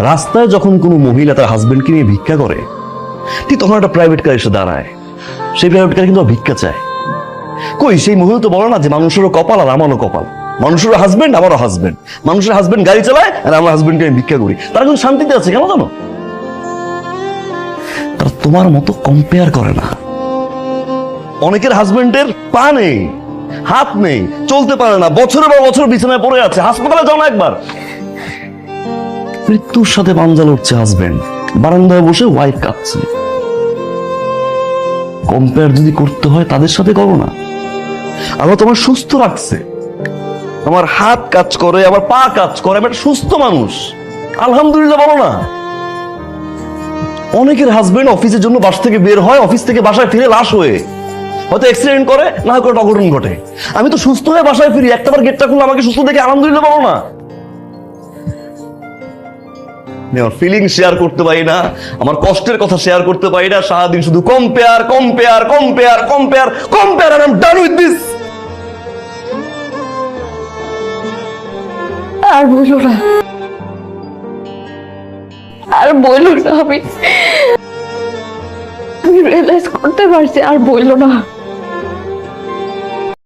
রাস্তায় যখন কোনো মহিলা তার হাজবেন্ডকে নিয়ে ভিক্ষা করে, ঠিক তখন একটা প্রাইভেট কার এসে দাঁড়ায়, সেই প্রাইভেট কার কিন্তু ভিক্ষা চায়। কই সেই মহিলা তো বলে না যে মানুষেরও কপাল আর আমারও কপাল, মানুষেরও হাজবেন্ড আমারও হাজবেন্ড, মানুষের হাজবেন্ড গাড়ি চালায় আর আমার হাজবেন্ডকে আমি ভিক্ষা করি, তারা কিন্তু শান্তিতে আছে। কেন জানো? তারা তোমার মতো কম্পেয়ার করে না। অনেকের হাজবেন্ডের পা নেই, হাত নেই, চলতে পারে না, বছরের পর বছর বিছানায় পড়ে আছে, হাসপাতালে যাও না একবার। মৃত্যুর সাথে পাঞ্জা লড়ছে হাজবেন্ড, বারান্দায় বসে ওয়াইফ কাঁদছে। কম্পেয়ার যদি করতে হয় তাদের সাথে করো না। আল্লাহ তোমার সুস্থ রাখছে, আমার হাত কাজ করে, আমার পা কাজ করে, আমি একটা সুস্থ মানুষ, আলহামদুলিল্লাহ বলো না। অনেকের হাজবেন্ড অফিসের জন্য বাসা থেকে বের হয়, অফিস থেকে বাসায় ফিরে লাশ হয়ে, হয়তো অ্যাক্সিডেন্ট করে, না হয় কোনো অঘটন ঘটে। আমি তো সুস্থ হয়ে বাসায় ফিরি, একটাবার গেটটা খুলে আমাকে সুস্থ দেখে আলহামদুলিল্লাহ বলো না। আমার ফিলিং শেয়ার করতে পারি না, আমার কষ্টের কথা শেয়ার করতে পারি না, সারাদিন শুধু compare compare compare compare compare, আর I am done with this. আর বলো না, আর বললো না, আমি রিয়েলাইজ করতে পারছি, আর বললো না।